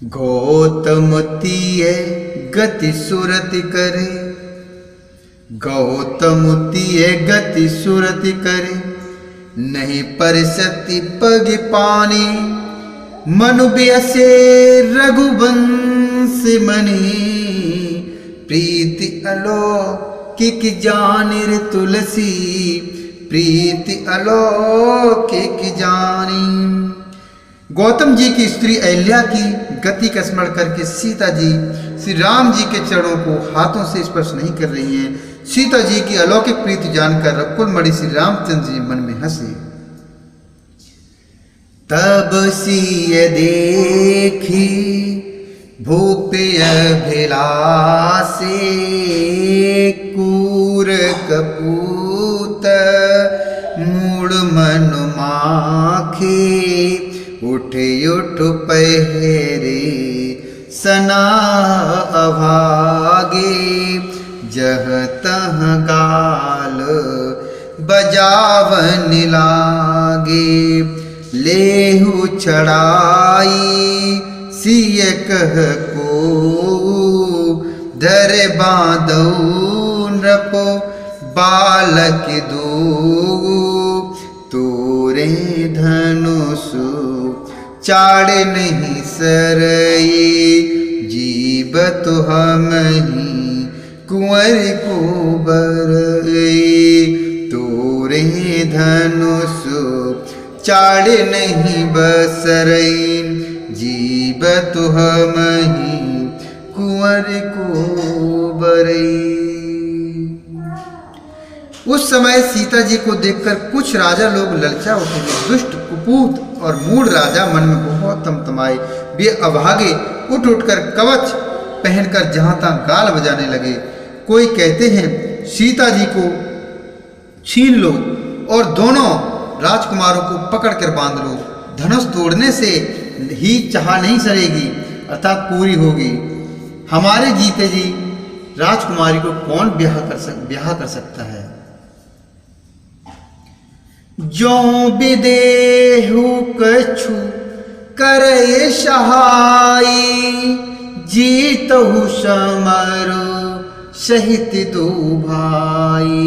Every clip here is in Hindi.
गौतमतीये गति सुरति करे, गौतमतीये गति सुरति करे, नहीं परिसति पग पानी, मनु बियसे रघुवंश मणि, प्रीति अलौकिक जानिर तुलसी, प्रीति अलौकिक जानी। गौतम जी की स्त्री अहिल्या की गति का स्मरण करके सीता जी श्री राम जी के चरणों को हाथों से स्पर्श नहीं कर रही हैं। सीता जी की अलौकिक प्रीति जानकर रकुलमणि श्री रामचंद्र जी मन में हंसे। तब सिय देखी भूपे अभिलाषे, कूर कपूत मूड मनु माखे, उठे उठ पहरे सना अभागे, जह तह गाल बजावन लागे, लेहु चढ़ाई सिय कह को, धर बांधो नृपो बालक दो, तोरे धनुषु चाड़ नहीं सरई, जीव तो हम ही कुंवर को बरई, तोरे धनुषु चाड़ नहीं बसरई, जीव तो हम ही कुंवर को बरई। उस समय सीता जी को देखकर कुछ राजा लोग ललचा उठे। दुष्ट कुपूत और मूढ़ राजा मन में बहुत तमतमाए। वे अभागे उठ उठकर कवच पहनकर जहां तहां गाल बजाने लगे। कोई कहते हैं सीता जी को छीन लो और दोनों राजकुमारों को पकड़कर बांध लो, धनुष तोड़ने से ही चाह नहीं सरेगी अर्थात पूरी होगी। हमारे जीते जी राजकुमारी को कौन ब्याह कर सकता है। जो विदेहु कछु करे सहाई, जीतहु समरो सहित दो भाई,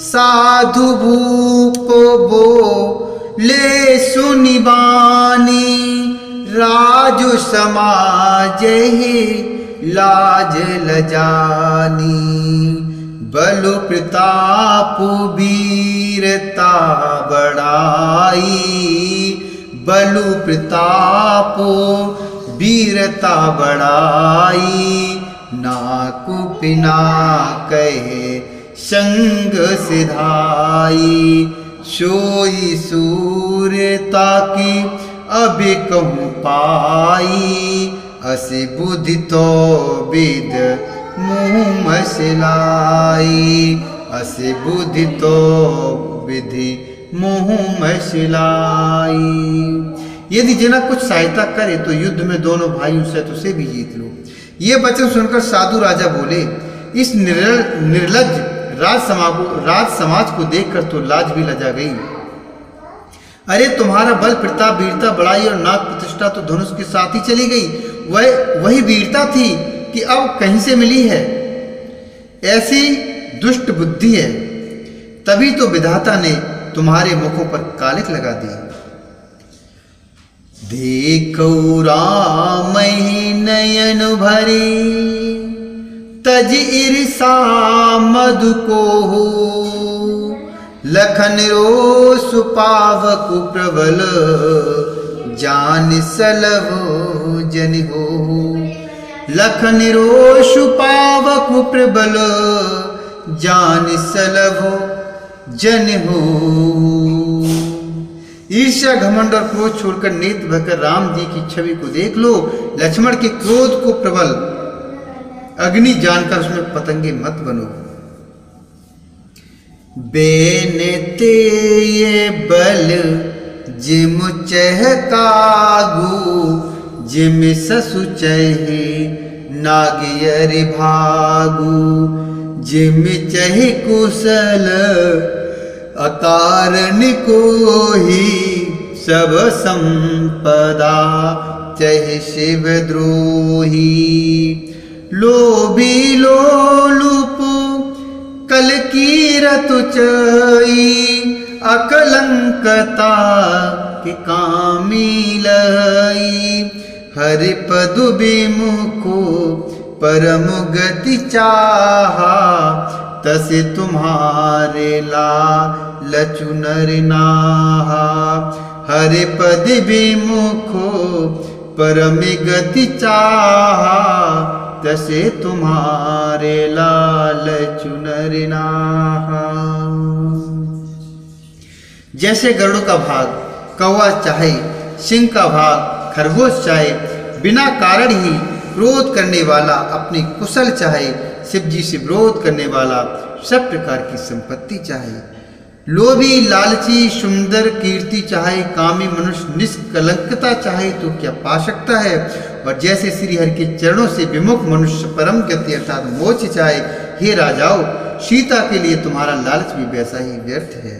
साधु भूप बो ले सुनिबानी, राजु समाज ही लाज लजानी, बलु प्रताप वीरता बढ़ाई, बलु प्रताप वीरता बढ़ाई, नाकु पिना कहे संग सिधाई, सोई सूर्यता की अभी कहूँ पाई, असी बुद्धि तो विद मुँह मसलाई, असे बुद्धि तो विधि मुँह मसलाई। यदि जना कुछ सहायता करे तो युद्ध में दोनों भाइयों से तो उसे भी जीत लो। ये वचन सुनकर साधु राजा बोले, इस निर्लज्ज राज समाज को देखकर तो लाज भी लजा गई। अरे तुम्हारा बल प्रताप वीरता बड़ाई और नाग प्रतिष्ठा तो धनुष के साथ ही चली गई। वही वीरता थी कि अब कहीं से मिली है। ऐसी दुष्ट बुद्धि है, तभी तो विधाता ने तुम्हारे मुखों पर कालिक लगा दी। देखो रामहि नयन भरी, तज ईर्षा मधु को, लखन रोष पावक प्रबल, जान सलभ जन हो, लखन रोष पावक प्रबल, जान सलभ जन हो। ईर्ष्या घमंड और क्रोध छोड़कर नेत्र भरकर राम जी की छवि को देख लो। लक्ष्मण के क्रोध को प्रबल अग्नि जानकर उसमें पतंगे मत बनो। बेनते ये बल जिम चहकागु, जिम ससु चहे नागियर भागु, जिम चहे कुशल अकारण को ही सब संपदा चहे शिवद्रोही। लोभी लोलुप कल कीरत चई, अकलंकता के कामी लई। हरि पद विमुखो परम गति चाहा, तसे तुम्हारे लालचु नर नाहा। हरि पद विमुखो परम गति चाहा, तसे तुम्हारे लालचु नर नाहा। जैसे गरुड़ का भाग कौवा चाहे, सिंह का भाग खरगोश चाहे, बिना कारण ही क्रोध करने वाला अपनी कुशल चाहे, शिव जी से विरोध करने वाला सब प्रकार की संपत्ति चाहे। लोभी लालची सुंदर कीर्ति चाहे, कामी मनुष्य निष्कलंकता चाहे तो क्या पा सकता है। और जैसे श्री हरि के चरणों से विमुख मनुष्य परम गति अर्थात मोक्ष चाहे, हे राजाओं सीता के लिए तुम्हारा लालच भी वैसा ही व्यर्थ है।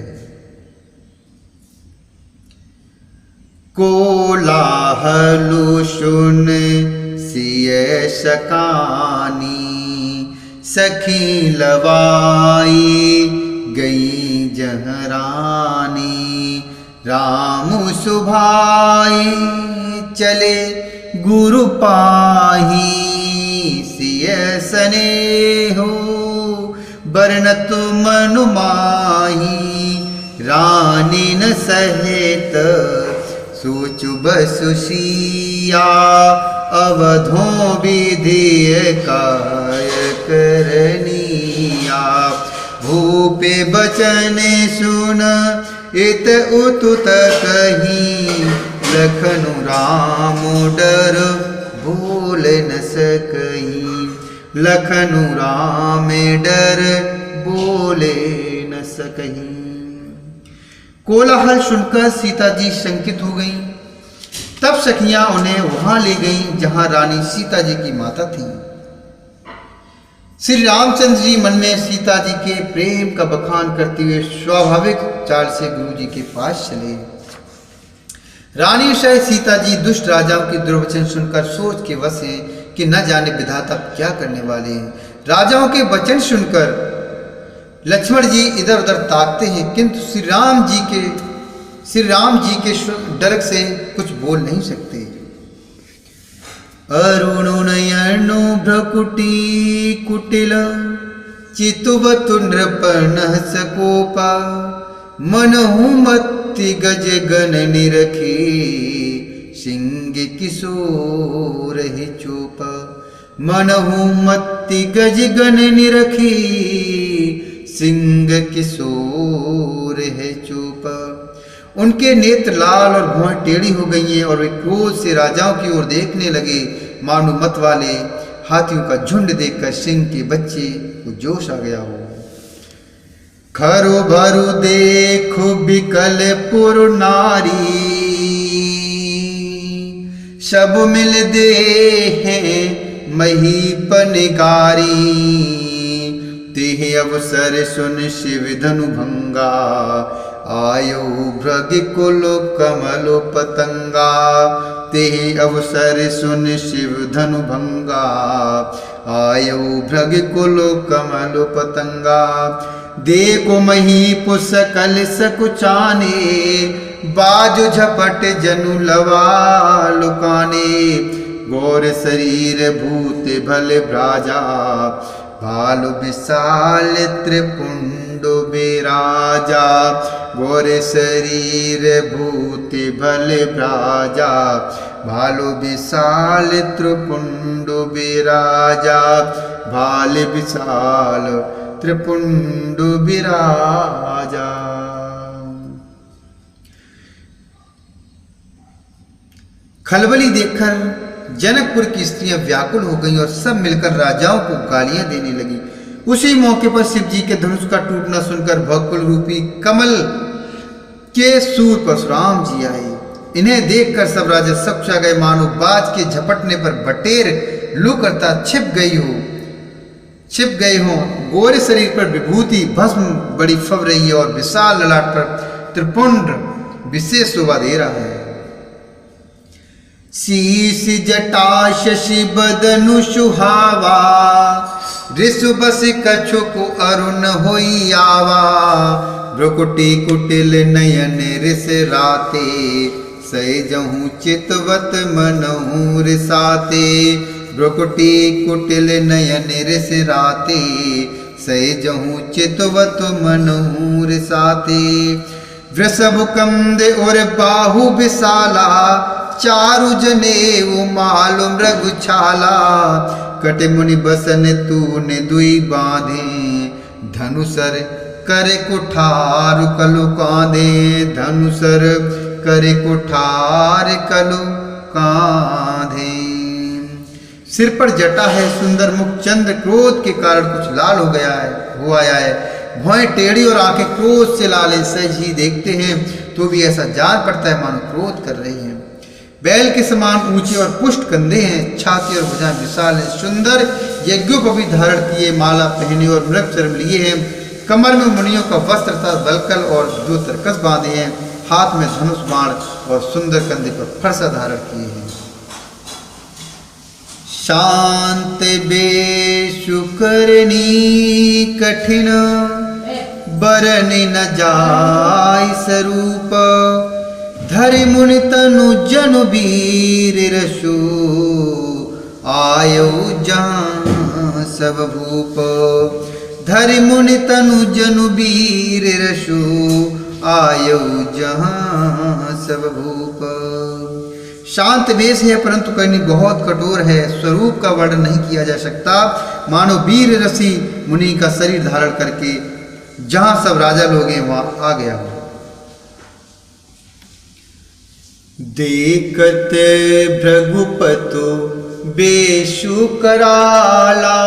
कोलाहलु सुन सिय सकानी, सखी लवाई गई जहरानी। राम सुभाई चले गुरु पाही, सिय स्नेहो बरनत मनु माही। रानी न सहेत सोचु बसुशिया, अवधों विधि काय करनिया। भूपे बचन सुन इत उतुत कही, लखनु राम डर भूल न सकही। लखनु राम डर बोले न सकही। कोलाहल सुनकर सीता जी शंकित हो गईं। तब सखियां उन्हें वहां ले गईं जहां रानी सीता जी की माता थी। श्री रामचंद्र जी मन में सीता जी के प्रेम का बखान करते हुए स्वाभाविक चाल से गुरु जी के पास चले। रानी सह सीता जी दुष्ट राजाओं की दुर्वचन सुनकर सोच के वश हैं कि न जाने विधाता क्या करने वाले हैं। राजाओं के वचन सुनकर लक्ष्मण जी इधर उधर ताकते हैं, किंतु श्री राम जी के डर से कुछ बोल नहीं सकते। अरुण नयनु भ्रकुटी कुटिल, चितुवतु नृपन सकोपा। मनहु मत्ति गज गन निरखी, सिंह किशोर ही चोपा। मनहु मत्ति गज गन निरखी, सिंह किशोर है चोपा। उनके नेत्र लाल और भौं टेढ़ी हो गई हैं और वे क्रोध से राजाओं की ओर देखने लगे, मानो मत वाले हाथियों का झुंड देखकर सिंह के बच्चे को जोश आ गया हो। खरो भरु देखो बिकल पुर नारी, सब मिल दे हैं महीपन गारी। तेह अवसर सुन शिव धनु भंगा, आयो भृग कुल कमल पतंगा। तेह अवसर सुन शिव धनु भंगा, आयो भृग कुल कमल पतंगा। देखो महीपु सकल सकुचाने, बाजु झपट जनु लवा लुकाने। गौर शरीर भूत भल भ्राजा, भालु विशाल त्रिपुंड बिराजा। गौर शरीर भूत भल भ्राजा, भालु विशाल त्रिपुंड बिराजा। भाल विशाल त्रिपुंड बिराजा। खलबली देखकर जनकपुर की स्त्रियां व्याकुल हो गईं और सब मिलकर राजाओं को गालियां देने लगी। उसी मौके पर शिव जी के धनुष का टूटना सुनकर भवकुल रूपी कमल के सूर परशुराम जी आए। इन्हें देखकर सब राजा सकुचा गए, मानो बाज के झपटने पर बटेर लू करता छिप गए हों। गोरे शरीर पर विभूति भस्म बड़ी फब रही है और विशाल ललाट पर त्रिपुंड विशेष शोभा दे रहा है। शीश जटा शशि बदनु सुहावा, ऋषु बस कछुक अरुण होई आवा। भ्रुकुटी कुटिल नयन रिस राते, सैजहु चितवत मनहु रिसाते। भ्रुकुटी कुटिल नयन रिस राते, सैजहु चितवत मनहु रिसाते। वृषभ कंद और बाहु विशाला, चारु जनेऊ मालु मृग छाला। कट मुनि बसन तूने दुई बांधे, धनुसर करे कुठार कलु कांधे। धनुसर करे कुठार कलु कांधे। सिर पर जटा है, सुंदर मुख चंद्र क्रोध के कारण कुछ लाल हो आया है। भौएं टेढ़ी और आंखें क्रोध से लाल हैं। सहज ही देखते हैं तो भी ऐसा जान पड़ता है मानो क्रोध कर रही हैं। बैल के समान ऊंचे और पुष्ट कंधे हैं, छाती और भुजाएं विशाल हैं। सुंदर यज्ञोपवी धारण किए, माला पहने और मृग चर्म लिए हैं। कमर में मुनियों का वस्त्र तथा बलकल और जो तरकस बांधे हैं। हाथ में धनुष बाण और सुंदर कंधे पर फरसा धारण किए हैं। शांत बेशु करनी कठिन, बरन न जाय स्वरूप। धरि मुनि तनु जनु वीर रसु, आयो जहाँ सब भूप। धरि मुनि तनु जनु वीर रसु, आयो जहाँ सब भूप। शांत वेश है परंतु करनी बहुत कठोर है। स्वरूप का वर्णन नहीं किया जा सकता। मानो वीर रसी मुनि का शरीर धारण करके जहां सब राजा लोग हैं वहां आ गया हो। देखत भृगुपतु बेशु कराला,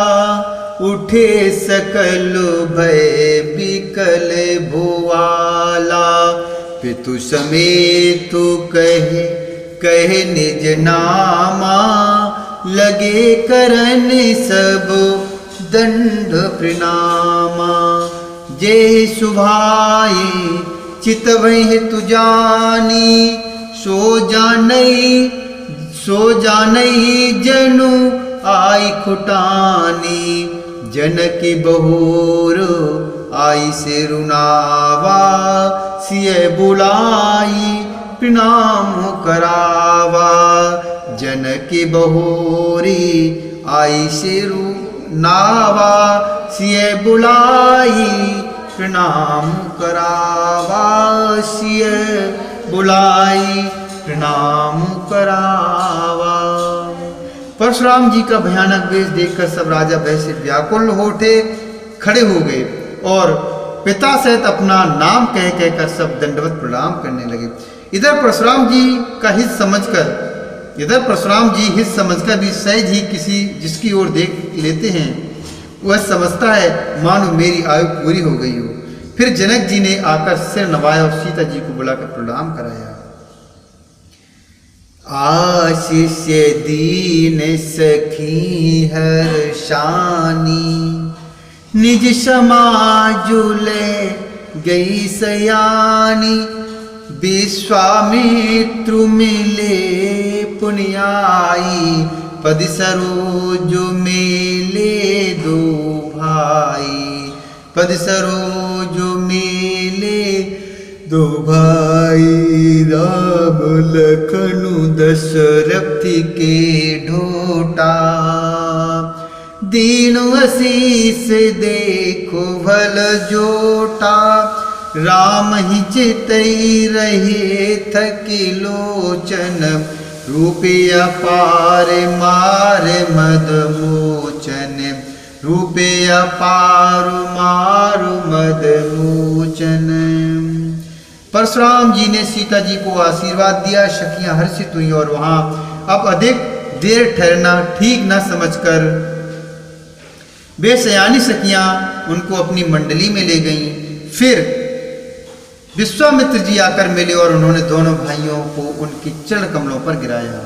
उठे सकल भय बिकल भुआला। पितु समेत कहे निज नामा, लगे करन सब दंड प्रणामा। जे सुभाए चितवहि तु जानी, सो जानई जनु आई खुटानी। जनकी बहुर आई से रुनावा, सिय बुलाई प्रणाम करावा। जनकी बहुरी आई से रुनावा, सिय बुलाई प्रणाम करावा। सिय बुलाई प्रणाम करावा। परशुराम जी का भयानक वेश देखकर सब राजा भय से व्याकुल हो उठे, खड़े हो गए और पिता सहित अपना नाम कह कहकर सब दंडवत प्रणाम करने लगे। इधर परशुराम जी हित समझकर भी सहज ही किसी जिसकी ओर देख लेते हैं वह समझता है मानो मेरी आयु पूरी हो गई हो। फिर जनक जी ने आकर सिर नवाया और सीता जी को बुलाकर प्रणाम कराया। आशीष दीन सखी हर्षानी, निज समाजुले गई सयानी। विश्वामित्रु मिले पुण्याई, पद सरोज मेले दो भाई। पद सरोज मेले दो भाई। राम लखनु दशरथ के ढोटा, दीनु असीस देखो भल जोटा। राम ही चितई रहे थकी लोचन, रूपया पार मार मद मोचन। रूपया पार मार मद मोचन। परशुराम जी ने सीता जी को आशीर्वाद दिया। सखियां हर्षित हुई और वहां अब अधिक देर ठहरना ठीक न समझकर बेसयानी सखियां उनको अपनी मंडली में ले गईं। फिर विश्वामित्र जी आकर मिले और उन्होंने दोनों भाइयों को उनके चरण कमलों पर गिराया।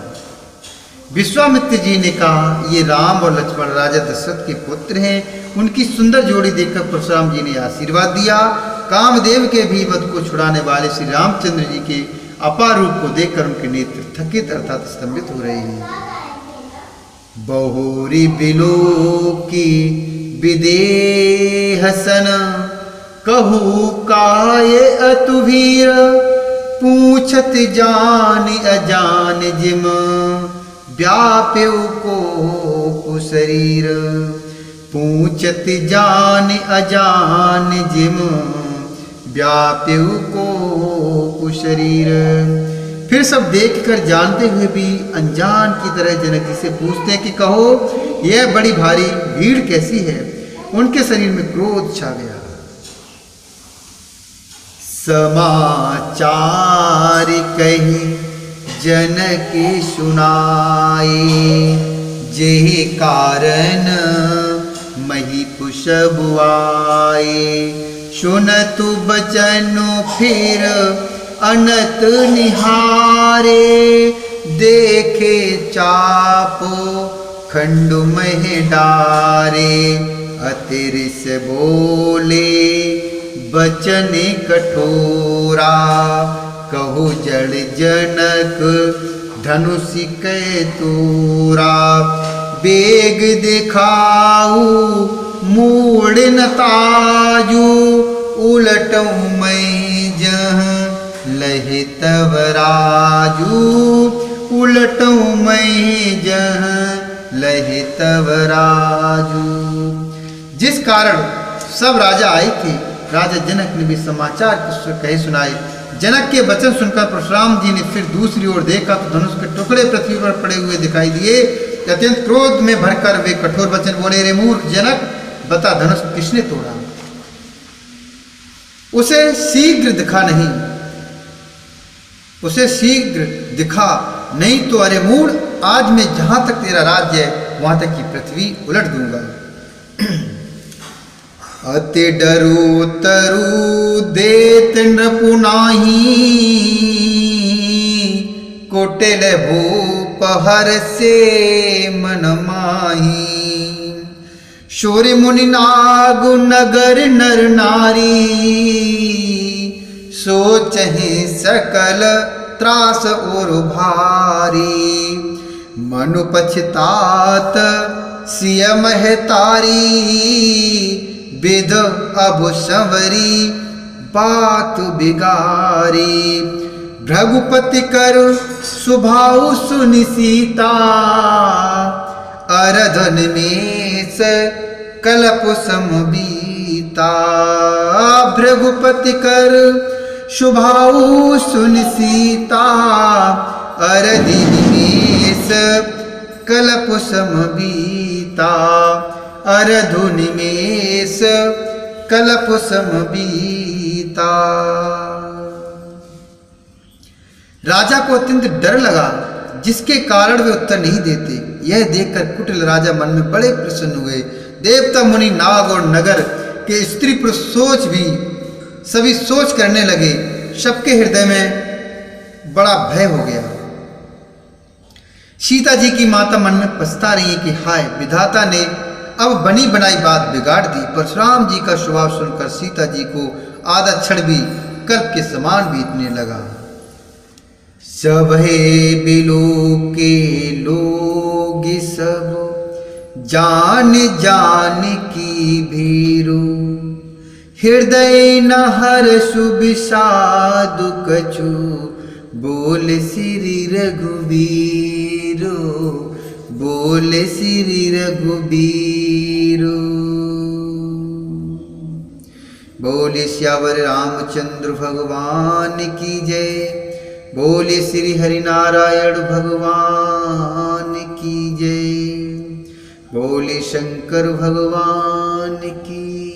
विश्वामित्र जी ने कहा, ये राम और लक्ष्मण राजा दशरथ के पुत्र हैं। उनकी सुंदर जोड़ी देखकर परशुराम जी ने आशीर्वाद दिया। कामदेव के भी मद को छुड़ाने वाले श्री रामचंद्र जी के अपार रूप को देखकर उनके नेत्र थकित अर्थात स्तंभित हो रही है। बहुरी बिलो की विदेह सन, कहू काय अतुवीर, पूछत जान अजान जिम, व्याप्यु को शरीर। पूछत जान अजान जिम, व्याप्यु को शरीर। फिर सब देखकर जानते हुए भी अनजान की तरह जनक जी से पूछते हैं कि कहो यह बड़ी भारी भीड़ कैसी है। उनके शरीर में क्रोध छा गया। समाचार कही जनक सुनाए, जेहि कारण महिपुषब आए। सुनतु बचनु फिर अनत निहारे, देखे चापो खंडु मह डारे। अतिरिस बोले बचन कठोरा, कहु जड़ जनक धनुषि कै तोरा। बेग दिखाऊ मूड़ न ताजू, उलटऊ मैं जह लहि तब राजू। उलटऊ मैं जह लहि तब राजू। जिस कारण सब राजा आए थे, राजा जनक ने भी समाचार कहे सुनाए। जनक के वचन सुनकर परशुराम जी ने फिर दूसरी ओर देखा तो धनुष के टुकड़े पृथ्वी पर पड़े हुए दिखाई दिए। अत्यंत क्रोध में भरकर वे कठोर वचन बोले, रे मूर्ख जनक, बता धनुष किसने तोड़ा? उसे शीघ्र दिखा नहीं, उसे शीघ्र दिखा नहीं तो अरे मूढ़, आज मैं जहां तक तेरा राज्य है वहां तक की पृथ्वी उलट दूंगा। अति डरू तरु देत नृपु नाहीं, कोटिल भूप हर से मन माही। शौर्य मुनि नागु नगर नर नारी, सोचहि सकल त्रास और भारी। मनु पछतात सिय महतारी, विध अब संवरी बात बिगारी। भृगुपति कर सुभाउ सुनि सीता, अरधन में से कलप समबीता। भृगुपति कर शुभाऊ सुन सीता, अरधन में से कलप समबीता। अरधुन में से कलप समबीता। राजा को अत्यंत डर लगा, जिसके कारण वे उत्तर नहीं देते। यह देखकर कुटिल राजा मन में बड़े प्रसन्न हुए। देवता मुनि नाग और नगर के स्त्री पुरुष सोच भी सभी सोच करने लगे। सबके हृदय में बड़ा भय हो गया। सीता जी की माता मन में पछता रही है कि हाय, विधाता ने अब बनी बनाई बात बिगाड़ दी। परशुराम जी का स्वभाव सुनकर सीता जी को आधा क्षण भी कल्प के समान बीतने लगा। सबहे बिलो के लोग सब, जान जान की भीरो। हृदय न हर्षु विषादु कछु, बोल श्री रघुवीरो। बोल श्री रघुवीरो। बोले श्यावर रामचंद्र भगवान की जय। बोले श्री हरिनारायण भगवान की जय। बोले शंकर भगवान की